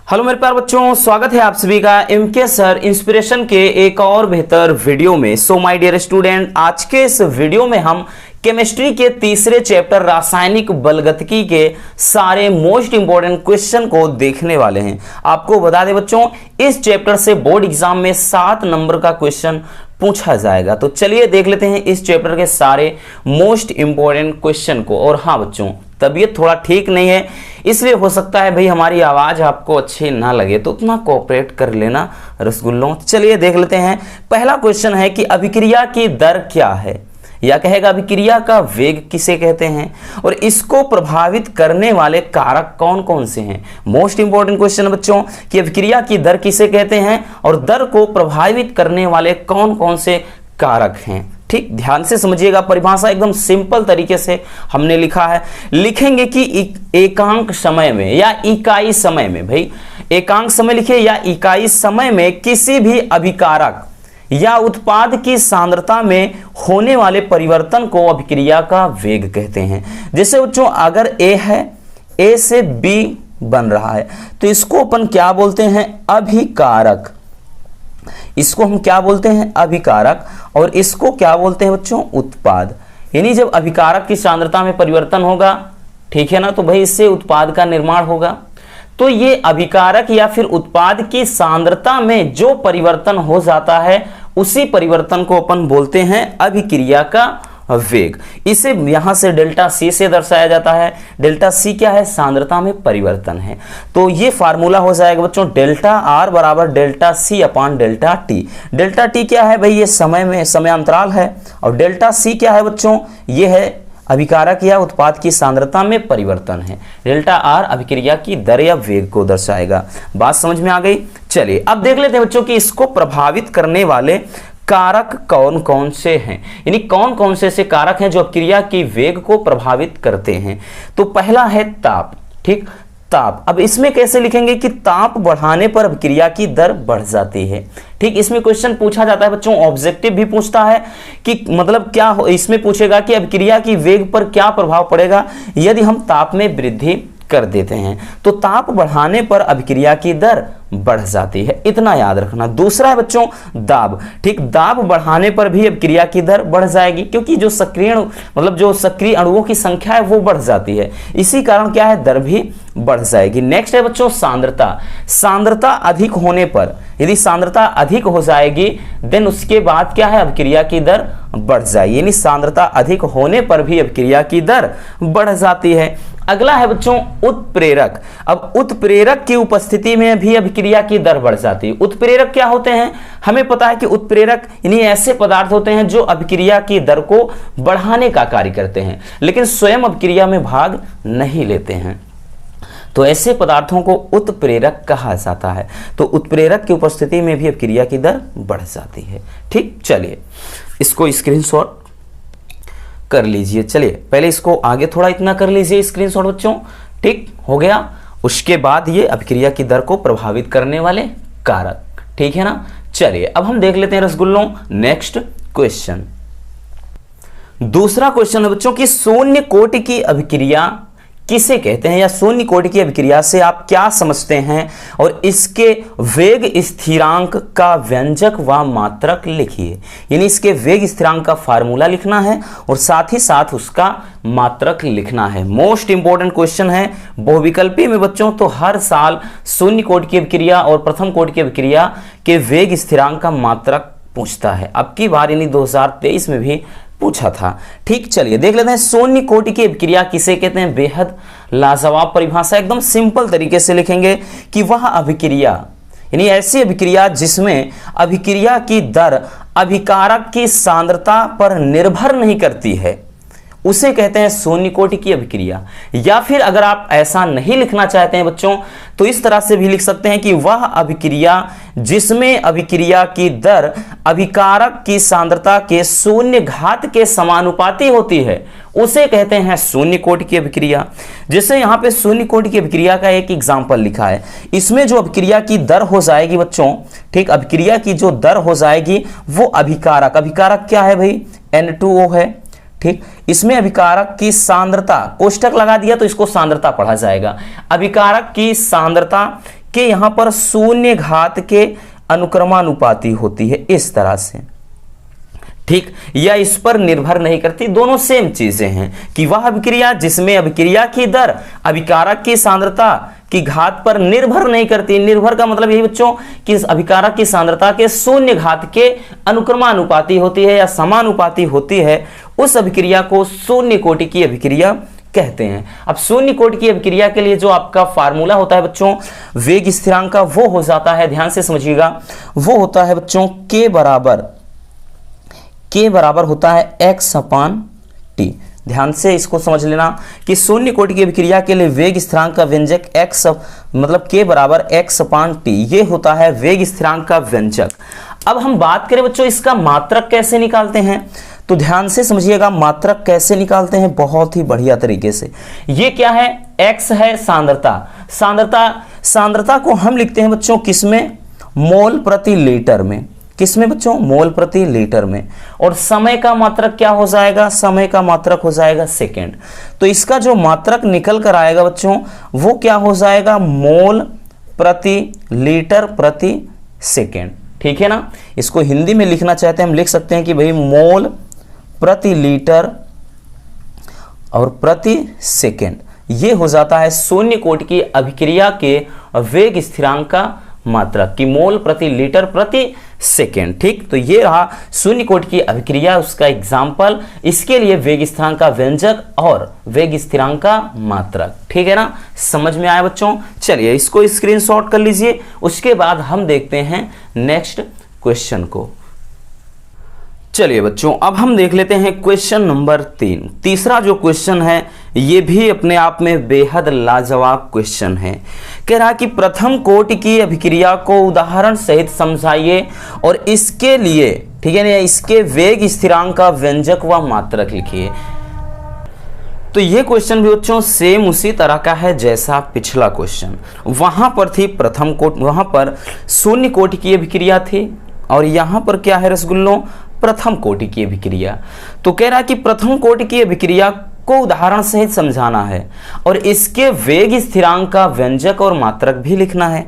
Hello मेरे प्यारे बच्चों, स्वागत है आप सभी का एमके सर इंस्पिरेशन के एक और बेहतर वीडियो में। सो माय डियर स्टूडेंट, आज के इस वीडियो में हम केमिस्ट्री के तीसरे चैप्टर रासायनिक बलगतिकी के सारे मोस्ट इंपॉर्टेंट क्वेश्चन को देखने वाले हैं। आपको बता दें बच्चों, इस चैप्टर से बोर्ड एग्जाम में 7 नंबर का क्वेश्चन पूछा जाएगा। तो चलिए देख लेते हैं इस चैप्टर के सारे मोस्ट इंपॉर्टेंट क्वेश्चन को। और हाँ बच्चों, तबीयत थोड़ा ठीक नहीं है, इसलिए हो सकता है भाई हमारी आवाज आपको अच्छी ना लगे, तो उतना कोऑपरेट कर लेना रसगुल्लों। चलिए देख लेते हैं। पहला क्वेश्चन है कि अभिक्रिया की दर क्या है, या कहेगा अभिक्रिया का वेग किसे कहते हैं और इसको प्रभावित करने वाले कारक कौन कौन से हैं। मोस्ट इंपॉर्टेंट क्वेश्चन बच्चों कि अभिक्रिया की दर किसे कहते हैं और दर को प्रभावित करने वाले कौन कौन से कारक हैं। ठीक, ध्यान से समझिएगा, परिभाषा एकदम सिंपल तरीके से हमने लिखा है। लिखेंगे कि एकांक समय में या इकाई समय में, भाई एकांक समय लिखिए या इकाई समय में किसी भी अभिकारक या उत्पाद की सांद्रता में होने वाले परिवर्तन को अभिक्रिया का वेग कहते हैं। जैसे बच्चों, अगर ए है, ए से बी बन रहा है, तो इसको अपन क्या बोलते हैं, अभिकारक। इसको हम क्या बोलते हैं, अभिकारक। और इसको क्या बोलते हैं बच्चों, उत्पाद। यानी जब अभिकारक की सांद्रता में परिवर्तन होगा, ठीक है ना, तो भाई इससे उत्पाद का निर्माण होगा। तो ये अभिकारक या फिर उत्पाद की सांद्रता में जो परिवर्तन हो जाता है, उसी परिवर्तन को अपन बोलते हैं अभिक्रिया का वेग। इसे यहां से डेल्टा सी से दर्शाया जाता है। डेल्टा सी क्या है, सांद्रता में परिवर्तन है। तो ये फार्मूला हो जाएगा बच्चों, डेल्टा आर बराबर delta C upon delta T. Delta T क्या है भाई, ये समय में समयांतराल है, और डेल्टा सी क्या है बच्चों, ये है अभिकारक या उत्पाद की सांद्रता में परिवर्तन है। डेल्टा आर अभिक्रिया की दर या वेग को दर्शाएगा। बात समझ में आ गई। चलिए अब देख लेते हैं बच्चों कि इसको प्रभावित करने वाले कारक कौन कौन से हैं, यानी कौन कौन से ऐसे कारक हैं जो अभिक्रिया की वेग को प्रभावित करते हैं। तो पहला है ताप। ठीक, ताप। अब इसमें कैसे लिखेंगे कि ताप बढ़ाने पर अभिक्रिया की दर बढ़ जाती है। ठीक, इसमें क्वेश्चन पूछा जाता है बच्चों, ऑब्जेक्टिव भी पूछता है कि मतलब क्या हो, इसमें पूछेगा कि अभिक्रिया की वेग पर क्या प्रभाव पड़ेगा यदि हम ताप में वृद्धि कर देते हैं। तो ताप बढ़ाने पर अभिक्रिया की दर बढ़ जाती है, इतना याद रखना। दूसरा है बच्चों दाब। ठीक, दाब बढ़ाने पर भी अभिक्रिया की दर बढ़ जाएगी, क्योंकि जो सक्रिय मतलब जो सक्रिय अणुओं की संख्या है वो बढ़ जाती है, इसी कारण क्या है, दर भी बढ़ जाएगी। नेक्स्ट है बच्चों सांद्रता। सांद्रता अधिक होने पर, यदि सांद्रता अधिक हो जाएगी देन उसके बाद क्या है, अभिक्रिया की दर बढ़ जाएगी। यानी सांद्रता अधिक होने पर भी अभिक्रिया की दर बढ़ जाती है। अगला है बच्चों उत्प्रेरक। अब उत्प्रेरक की उपस्थिति में भी अभिक्रिया की दर बढ़ जाती है। उत्प्रेरक क्या होते हैं, हमें पता है कि उत्प्रेरक यानी ऐसे पदार्थ होते हैं जो अभिक्रिया की दर को बढ़ाने का कार्य करते हैं, लेकिन स्वयं अभिक्रिया में भाग नहीं लेते हैं। तो ऐसे पदार्थों को उत्प्रेरक कहा जाता है। तो उत्प्रेरक की उपस्थिति में भी अभिक्रिया की दर बढ़ जाती है। ठीक, चलिए इसको स्क्रीनशॉट कर लीजिए। चलिए पहले इसको आगे थोड़ा इतना कर लीजिए स्क्रीनशॉट बच्चों। ठीक हो गया। उसके बाद ये अभिक्रिया की दर को प्रभावित करने वाले कारक, ठीक है ना। चलिए अब हम देख लेते हैं रसगुल्लों नेक्स्ट क्वेश्चन। दूसरा क्वेश्चन है बच्चों कि शून्य कोटि की अभिक्रिया किसे कहते हैं, या शून्य कोटि की अभिक्रिया से आप क्या समझते हैं, और इसके वेग स्थिरांक का व्यंजक व मात्रक लिखिए। यानी इसके वेग स्थिरांक का फार्मूला लिखना है और साथ ही साथ उसका मात्रक लिखना है। मोस्ट इंपॉर्टेंट क्वेश्चन है। बहुविकल्पी में बच्चों तो हर साल शून्य कोटि की अभिक्रिया और प्रथम कोटि की अभिक्रिया के वेग स्थिरांक का मात्रक पूछता है। अब की बार यानी 2023 में भी पूछा था। ठीक, चलिए देख लेते हैं शून्य कोटि की अभिक्रिया किसे कहते हैं। बेहद लाजवाब परिभाषा, एकदम सिंपल तरीके से लिखेंगे कि वह अभिक्रिया यानी ऐसी अभिक्रिया जिसमें अभिक्रिया की दर अभिकारक की सांद्रता पर निर्भर नहीं करती है, उसे कहते हैं शून्य कोटि की अभिक्रिया। या फिर अगर आप ऐसा नहीं लिखना चाहते हैं बच्चों, तो इस तरह से भी लिख सकते हैं कि वह अभिक्रिया जिसमें अभिक्रिया की दर अभिकारक की सांद्रता के शून्य घात के समानुपाती होती है, उसे कहते हैं शून्य कोटि की अभिक्रिया। जैसे यहाँ पे शून्य कोटि की अभिक्रिया का एक एग्जाम्पल लिखा है। इसमें जो अभिक्रिया की दर हो जाएगी बच्चों, ठीक, अभिक्रिया की जो दर हो जाएगी वो अभिकारक, अभिकारक क्या है भाई, N2O है। ठीक, इसमें अभिकारक की सांद्रता, कोष्टक लगा दिया तो इसको सांद्रता पढ़ा जाएगा। अभिकारक की सांद्रता कि यहां पर शून्य घात के अनुक्रमानुपाती होती है, इस तरह से, ठीक, या इस पर निर्भर नहीं करती। दोनों सेम चीजें हैं कि वह अभिक्रिया जिसमें अभिक्रिया की दर अभिकारक की सांद्रता की घात पर निर्भर नहीं करती। निर्भर का मतलब यही बच्चों कि अभिकारक की सांद्रता के शून्य घात के अनुक्रमानुपाती होती है या समानुपाती होती है, उस अभिक्रिया को शून्य कोटि की अभिक्रिया कहते हैं। अब शून्य कोटि की अभिक्रिया के लिए जो आपका फार्मूला होता है बच्चों वेग स्थिरांक का, वो हो जाता है, ध्यान से समझिएगा, वो होता है बच्चों के बराबर होता है x/t। ध्यान से इसको समझ लेना कि शून्य कोटि की अभिक्रिया के लिए वेग स्थिरांक का व्यंजक x मतलब k बराबर x/t, ये होता है वेग स्थिरांक का व्यंजक। अब हम बात करें बच्चों इसका मात्रक कैसे निकालते हैं, तो ध्यान से समझिएगा मात्रक कैसे निकालते हैं, बहुत ही बढ़िया तरीके से। ये क्या है, x है सांद्रता को हम लिखते हैं बच्चों किसमें, मोल प्रति लीटर में। किसमें बच्चों, मोल प्रति लीटर में। और समय का मात्रक क्या हो जाएगा, समय का मात्रक हो जाएगा सेकेंड। तो इसका जो मात्रक निकल कर आएगा बच्चों वो क्या हो जाएगा, मोल प्रति लीटर प्रति सेकेंड। ठीक है ना, इसको हिंदी में लिखना चाहते हैं हम लिख सकते हैं कि भाई मोल प्रति लीटर और प्रति सेकेंड, ये हो जाता है शून्य कोटि की अभिक्रिया के वेग स्थिरांक का मात्रक की मोल प्रति लीटर प्रति सेकेंड। ठीक, तो ये रहा शून्य कोटि की अभिक्रिया, उसका एग्जाम्पल, इसके लिए वेग स्थिरांक का व्यंजक और वेग स्थिरांक का मात्रक। ठीक है ना, समझ में आया बच्चों। चलिए इसको स्क्रीनशॉट कर लीजिए, उसके बाद हम देखते हैं नेक्स्ट क्वेश्चन को। चलिए बच्चों अब हम देख लेते हैं क्वेश्चन नंबर 3। तीसरा जो क्वेश्चन है ये भी अपने आप में बेहद लाजवाब क्वेश्चन है। कह रहा कि प्रथम कोटि की अभिक्रिया को उदाहरण सहित समझाइए और इसके लिए, ठीक है ना, इसके वेग स्थिरांक का व्यंजक व मात्रक लिखिए। तो ये क्वेश्चन भी बच्चों सेम उसी तरह का है जैसा पिछला क्वेश्चन। वहां पर थी प्रथम कोटि, वहां पर शून्य कोटि की अभिक्रिया थी और यहां पर क्या है रसगुल्लों, प्रथम कोटि की अभिक्रिया। तो कह रहा कि प्रथम कोटि की अभिक्रिया को उदाहरण सहित समझाना है और इसके वेग स्थिरांक का व्यंजक और मात्रक भी लिखना है।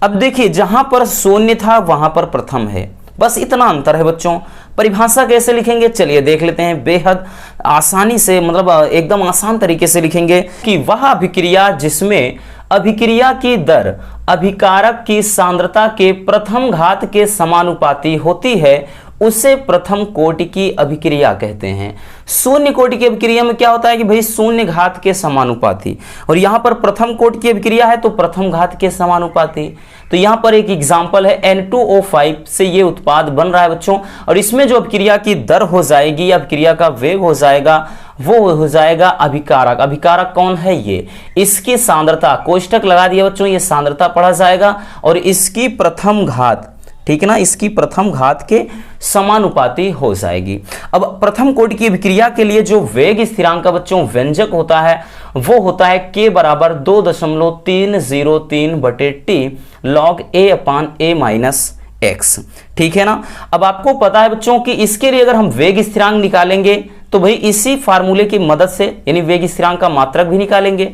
अब देखिए जहां पर शून्य था वहां पर प्रथम है, बस इतना अंतर है बच्चों। परिभाषा कैसे लिखेंगे चलिए देख लेते हैं, बेहद आसानी से, मतलब एकदम आसान तरीके से लिखेंगे कि वह अभिक्रिया जिसमें अभिक्रिया की दर अभिकारक की सांद्रता के प्रथम घात के समानुपाती होती है उसे प्रथम कोटि की अभिक्रिया कहते हैं। शून्य कोटि की अभिक्रिया में क्या होता है कि भाई शून्य घात के समानुपाती, और यहां पर प्रथम कोटि की अभिक्रिया है तो प्रथम घात के समानुपाती। तो यहां पर एक एग्जांपल है N2O5 से ये उत्पाद बन रहा है बच्चों, और इसमें जो अभिक्रिया की दर हो जाएगी, अभिक्रिया का वेग हो जाएगा, वो हो जाएगा अभिकारक। अभिकारक कौन है, ये इसकी सांद्रता, कोष्टक लगा दिया बच्चों, ये सांद्रता पढ़ा जाएगा और इसकी प्रथम घात, ठीक है ना, इसकी प्रथम घात के समानुपाती हो जाएगी। अब प्रथम कोटि की अभिक्रिया के लिए जो वेग स्थिरांक का बच्चों व्यंजक होता है वो होता है k बराबर 2.303/t log a/a-x। ठीक है ना, अब आपको पता है बच्चों कि इसके लिए अगर हम वेग स्थिरांक निकालेंगे तो भाई इसी फार्मूले की मदद से, यानी वेग स्थिरांक का मात्रक भी निकालेंगे।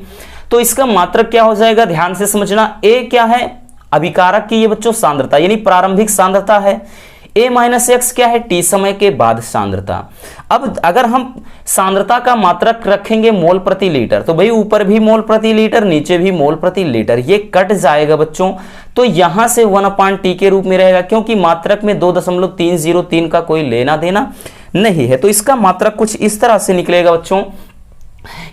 तो इसका मात्रक क्या हो जाएगा, ध्यान से समझना। a क्या है, अभिकारक की ये बच्चों सांद्रता, यानी प्रारंभिक सांद्रता है। a-x क्या है, t समय के बाद सांद्रता। अब अगर हम सांद्रता का मात्रक रखेंगे मोल प्रति लीटर, तो भाई ऊपर भी मोल प्रति लीटर, नीचे भी मोल प्रति लीटर, ये कट जाएगा बच्चों। तो यहां से 1/t के रूप में रहेगा, क्योंकि मात्रक में 2.303 का कोई लेना देना नहीं है। तो इसका मात्रक कुछ इस तरह से निकलेगा बच्चों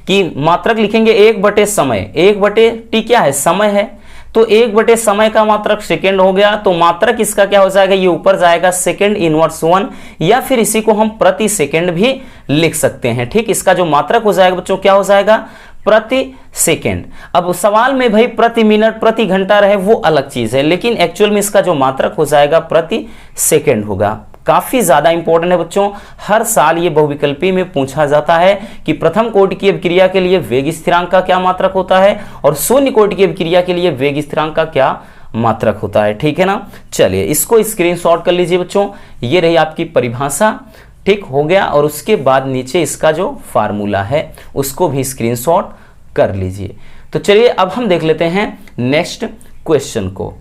कि मात्रक लिखेंगे 1/समय, 1/t क्या है, समय है, तो 1/समय समय का मात्रक सेकेंड हो गया। तो मात्रक इसका क्या हो जाएगा, ये ऊपर जाएगा सेकेंड इनवर्स 1, या फिर इसी को हम प्रति सेकेंड भी लिख सकते हैं। ठीक, इसका जो मात्रक हो जाएगा बच्चों क्या हो जाएगा, प्रति सेकेंड। अब सवाल में भाई प्रति मिनट प्रति घंटा रहे वो अलग चीज है, लेकिन एक्चुअल में इसका जो मात्रक हो जाएगा प्रति सेकेंड होगा। काफी ज्यादा इंपॉर्टेंट है बच्चों, हर साल ये बहुविकल्पी में पूछा जाता है कि प्रथम कोटि की अभिक्रिया के लिए वेग स्थिरांक का क्या मात्रक होता है और शून्य कोटि की अभिक्रिया के लिए वेग स्थिरांक का क्या मात्रक होता है। ठीक है ना, चलिए इसको स्क्रीनशॉट कर लीजिए बच्चों, ये रही आपकी परिभाषा। ठीक हो गया, और उसके बाद नीचे इसका जो फार्मूला है उसको भी स्क्रीनशॉट कर लीजिए। तो चलिए अब हम देख लेते हैं नेक्स्ट क्वेश्चन को।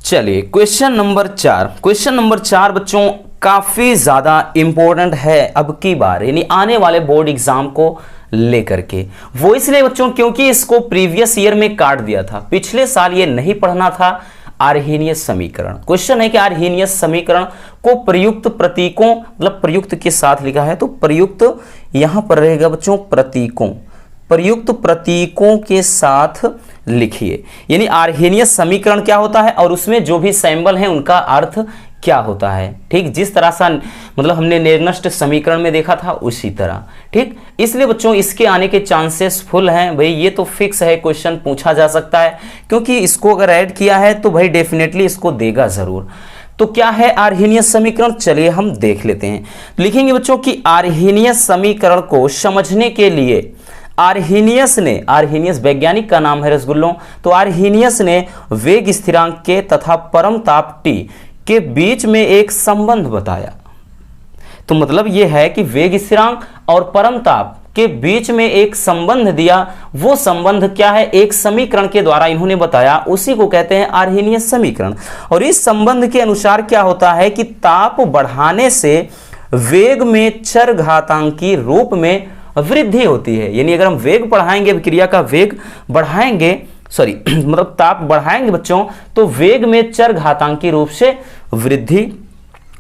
चलिए क्वेश्चन नंबर 4 बच्चों काफी ज्यादा इंपॉर्टेंट है अब की बार, यानी आने वाले बोर्ड एग्जाम को लेकर के। वो इसलिए बच्चों क्योंकि इसको प्रीवियस ईयर में काट दिया था, पिछले साल ये नहीं पढ़ना था। आर्हेनियस समीकरण क्वेश्चन है कि आर्हेनियस समीकरण को प्रयुक्त प्रतीकों, मतलब प्रयुक्त के साथ लिखा है तो प्रयुक्त यहां पर रहेगा बच्चों प्रयुक्त प्रतीकों के साथ लिखिए। यानी आर्हेनियस समीकरण क्या होता है और उसमें जो भी सिंबल हैं उनका अर्थ क्या होता है। ठीक, जिस तरह से मतलब हमने निर्नष्ट समीकरण में देखा था उसी तरह। ठीक, इसलिए बच्चों इसके आने के चांसेस फुल हैं। भाई ये तो फिक्स है, क्वेश्चन पूछा जा सकता है क्योंकि इसको अगर ऐड किया है तो भाई डेफिनेटली इसको देगा जरूर। तो क्या है आर्हेनियस समीकरण, चलिए हम देख लेते हैं। लिखेंगे बच्चों कि आर्हेनियस समीकरण को समझने के लिए आर्हेनियस वैज्ञानिक का नाम है रसगुल्लों, तो आर्हेनियस ने वेग स्थिरांक के तथा परम ताप T के बीच में एक संबंध बताया। तो मतलब यह है कि वेग स्थिरांक और परम ताप के बीच में एक संबंध दिया। वो संबंध क्या है, एक समीकरण के द्वारा इन्होंने बताया, उसी को कहते हैं आर्हेनियस समीकरण। और इस संबंध के अनुसार क्या होता है कि ताप बढ़ाने से वेग में चरघातांकी रूप में वृद्धि होती है। यानी अगर हम वेग बढ़ाएंगे, अभिक्रिया का वेग बढ़ाएंगे, मतलब ताप बढ़ाएंगे बच्चों, तो वेग में चरघातांकी रूप से वृद्धि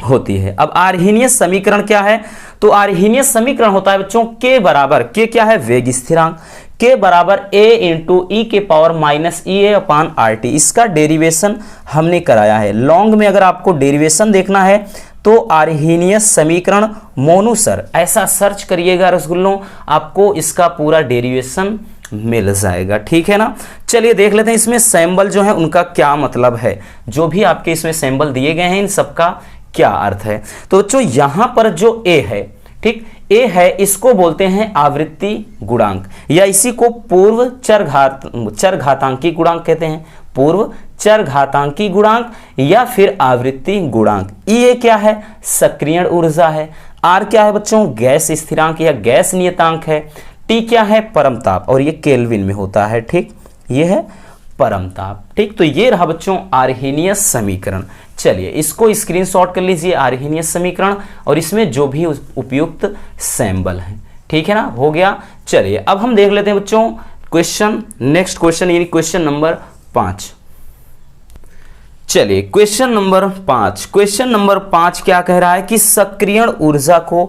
होती है। अब आर्हेनियस समीकरण क्या है, तो आर्हेनियस समीकरण होता है बच्चों के बराबर, के क्या है वेग स्थिरांक, के बराबर a इंटू ई के पावर माइनस ई ए अपान आर टी। इसका डेरिवेशन हमने कराया है। लॉन्ग में अगर आपको डेरिवेशन देखना है तो आर्हेनियस समीकरण मोनू सर ऐसा सर्च करिएगा रसगुल्लों, आपको इसका पूरा डेरिवेशन मिल जाएगा। ठीक है ना, चलिए देख लेते हैं इसमें सिंबल जो है उनका क्या मतलब है। जो भी आपके इसमें सिंबल दिए गए हैं इन सबका क्या अर्थ है। तो बच्चों यहां पर जो ए है, ठीक, ए है, इसको बोलते हैं आवृत्ति गुणांक, या इसी को पूर्व चरघातांकी गुणांक कहते हैं, पूर्व चरघातांकी गुणांक या फिर आवृत्ति गुणांक। ये क्या है, सक्रियण ऊर्जा है। आर क्या है बच्चों, गैस स्थिरांक या गैस नियतांक है। टी क्या है, परम ताप, और ये केल्विन में होता है। ठीक, ये है परम ताप। ठीक, तो ये रहा बच्चों आर्हेनियस समीकरण। चलिए इसको स्क्रीनशॉट कर लीजिए, आर्हेनियस समीकरण, और इसमें जो भी उपयुक्त सिंबल है। ठीक है ना, हो गया। चलिए अब हम देख लेते हैं बच्चों नेक्स्ट क्वेश्चन, यानी क्वेश्चन नंबर 5। चलिए क्वेश्चन नंबर 5 क्या कह रहा है कि सक्रियण ऊर्जा को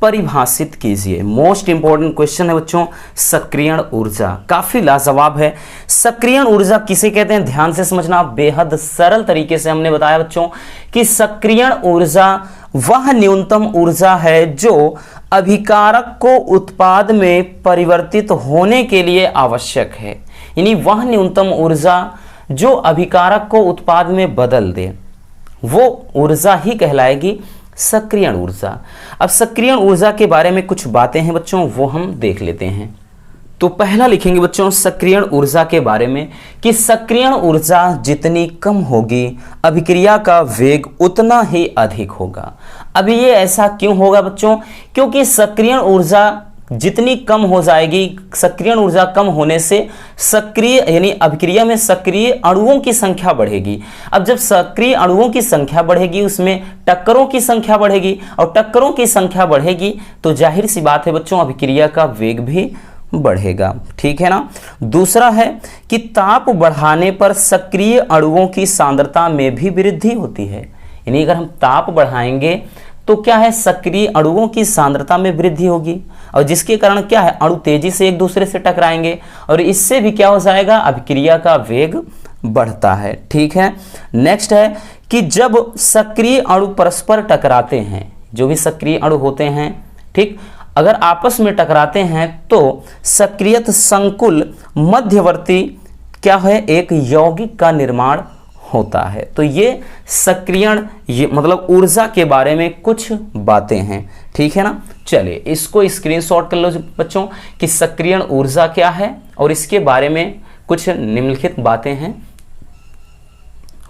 परिभाषित कीजिए। मोस्ट इंपॉर्टेंट क्वेश्चन है बच्चों, सक्रियण ऊर्जा काफी लाजवाब है। सक्रियण ऊर्जा किसे कहते हैं, ध्यान से समझना, बेहद सरल तरीके से हमने बताया बच्चों कि सक्रियण ऊर्जा वह न्यूनतम ऊर्जा है जो अभिकारक को उत्पाद में परिवर्तित होने के लिए आवश्यक है। यानी वह न्यूनतम ऊर्जा जो अभिकारक को उत्पाद में बदल दे, वो ऊर्जा ही कहलाएगी सक्रियण ऊर्जा। अब सक्रियण ऊर्जा के बारे में कुछ बातें हैं बच्चों, वो हम देख लेते हैं। तो पहला लिखेंगे बच्चों सक्रियण ऊर्जा के बारे में कि सक्रियण ऊर्जा जितनी कम होगी अभिक्रिया का वेग उतना ही अधिक होगा। अब ये ऐसा क्यों होगा बच्चों, क्योंकि सक्रियण ऊर्जा जितनी कम हो जाएगी, सक्रियण ऊर्जा कम होने से सक्रिय यानी अभिक्रिया में सक्रिय अणुओं की संख्या बढ़ेगी। अब जब सक्रिय अणुओं की संख्या बढ़ेगी उसमें टक्करों की संख्या बढ़ेगी, और टक्करों की संख्या बढ़ेगी तो जाहिर सी बात है बच्चों अभिक्रिया का वेग भी बढ़ेगा। ठीक है ना। दूसरा है कि ताप बढ़ाने पर सक्रिय अणुओं की सांद्रता में भी वृद्धि होती है। यानी अगर हम ताप बढ़ाएंगे तो क्या है, सक्रिय अणुओं की सांद्रता में वृद्धि होगी, और जिसके कारण क्या है, अणु तेजी से एक दूसरे से टकराएंगे, और इससे भी क्या हो जाएगा, अभिक्रिया का वेग बढ़ता है। ठीक है। नेक्स्ट है कि जब सक्रिय अणु परस्पर टकराते हैं, जो भी सक्रिय अणु होते हैं, ठीक, अगर आपस में टकराते हैं तो सक्रियत संकुल मध्यवर्ती क्या है, एक यौगिक का निर्माण होता है। तो ये सक्रियण मतलब ऊर्जा के बारे में कुछ बातें हैं। ठीक है ना। चलिए इसको स्क्रीनशॉट कर लो बच्चों कि सक्रियण ऊर्जा क्या है और इसके बारे में कुछ निम्नलिखित बातें हैं।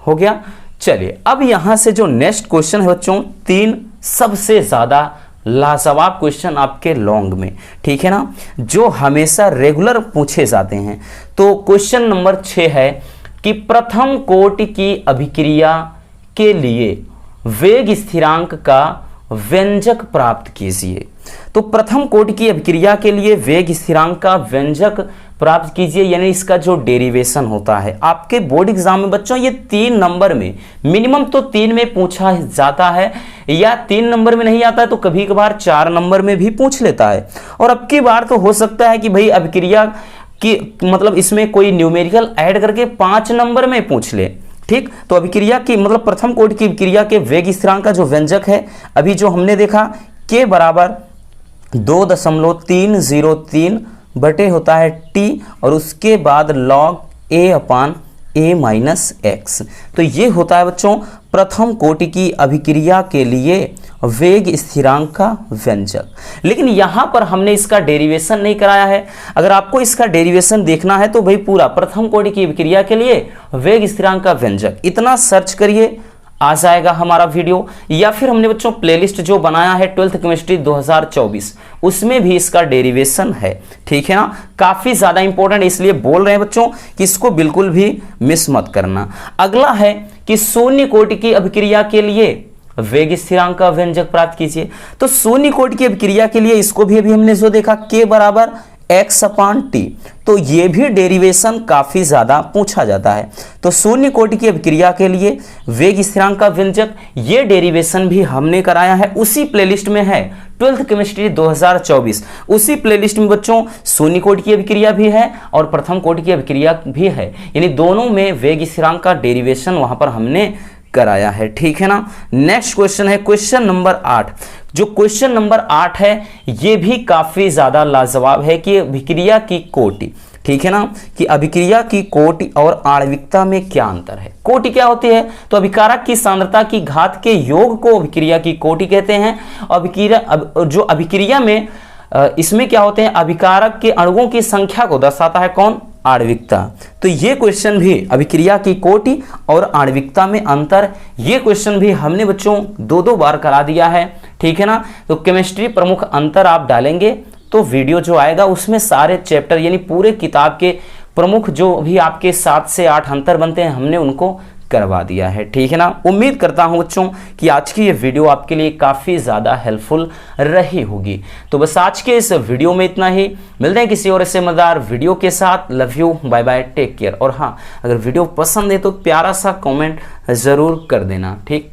हो गया। चलिए अब यहां से जो नेक्स्ट क्वेश्चन है बच्चों, 3 सबसे ज्यादा लाजवाब क्वेश्चन आपके लॉन्ग में, ठीक है ना, जो हमेशा रेगुलर पूछे जाते हैं। तो क्वेश्चन नंबर 6 है कि प्रथम कोटि की अभिक्रिया के लिए वेग स्थिरांक का व्यंजक प्राप्त कीजिए। तो प्रथम कोटि की अभिक्रिया के लिए वेग स्थिरांक का व्यंजक प्राप्त कीजिए, यानी इसका जो डेरिवेशन होता है। आपके बोर्ड एग्जाम में बच्चों ये 3 नंबर में मिनिमम तो 3 में पूछा जाता है, या 3 नंबर में नहीं आता है तो कभी कभार 4 नंबर में भी पूछ लेता है। और अब की बार तो हो सकता है कि भाई अभिक्रिया की मतलब इसमें कोई न्यूमेरिकल ऐड करके 5 नंबर में पूछ ले। ठीक, तो अभिक्रिया की मतलब प्रथम कोटि की अभिक्रिया के वेग स्थिरांक का जो व्यंजक है, अभी जो हमने देखा के बराबर 2.303 बटे होता है टी, और उसके बाद लॉग ए अपान ए माइनस एक्स। तो ये होता है बच्चों प्रथम कोटि की अभिक्रिया के लिए वेग स्थिरांक का व्यंजक। लेकिन यहां पर हमने इसका डेरिवेशन नहीं कराया है। अगर आपको इसका डेरिवेशन देखना है तो भाई पूरा प्रथम कोटि की अभिक्रिया के लिए वेग स्थिरांक का व्यंजक इतना सर्च करिए, आ जाएगा हमारा वीडियो। या फिर हमने बच्चों प्लेलिस्ट जो बनाया है 12th केमिस्ट्री 2024, उसमें भी इसका डेरिवेशन है। ठीक है ना, काफी ज्यादा इंपॉर्टेंट, इसलिए बोल रहे हैं बच्चों कि इसको बिल्कुल भी मिस मत करना। अगला है कि शून्य कोटि की अभिक्रिया के लिए वेग स्थिरांक का व्यंजक प्राप्त कीजिए। तो शून्य कोटि की अभिक्रिया के लिए इसको भी अभी हमने जो देखा के बराबर x अपान टी, तो ये भी डेरिवेशन काफी ज्यादा पूछा जाता है। तो शून्य कोटि की अभिक्रिया के लिए वेग स्थिरांक का व्यंजक, ये डेरिवेशन भी हमने कराया है, उसी प्लेलिस्ट में है 12th केमिस्ट्री 2024। उसी प्लेलिस्ट में बच्चों शून्य कोटि की अभिक्रिया भी है और प्रथम कोटि की अभिक्रिया भी है, यानी दोनों में वेग स्थिरांक का डेरिवेशन वहां पर हमने कराया है। ठीक है ना। नेक्स्ट क्वेश्चन है क्वेश्चन नंबर 8। जो क्वेश्चन नंबर 8 है ये भी काफी ज्यादा लाजवाब है कि अभिक्रिया की कोटि, ठीक है ना, कि अभिक्रिया की कोटि और आणविकता में क्या अंतर है। कोटि क्या होती है, तो अभिकारक की सांद्रता की घात के योग को अभिक्रिया की कोटि कहते हैं। जो अभिक्रिया में इसमें क्या होते हैं, अभिकारक के अणुओं की संख्या को दर्शाता है कौन, आणविकता। तो ये क्वेश्चन भी अभिक्रिया की कोटि और आणविकता में अंतर, ये क्वेश्चन भी हमने बच्चों 2-2 बार करा दिया है। ठीक है ना। तो केमिस्ट्री प्रमुख अंतर आप डालेंगे तो वीडियो जो आएगा उसमें सारे चैप्टर यानी पूरे किताब के प्रमुख जो भी आपके 7 से 8 अंतर बनते हैं हमने उनको करवा दिया है। ठीक है ना। उम्मीद करता हूं बच्चों कि आज की ये वीडियो आपके लिए काफ़ी ज़्यादा हेल्पफुल रही होगी। तो बस आज के इस वीडियो में इतना ही, मिलते हैं किसी और ऐसे मजेदार वीडियो के साथ। Love you, bye bye, take care. और हाँ, अगर वीडियो पसंद है तो प्यारा सा कमेंट ज़रूर कर देना। ठीक।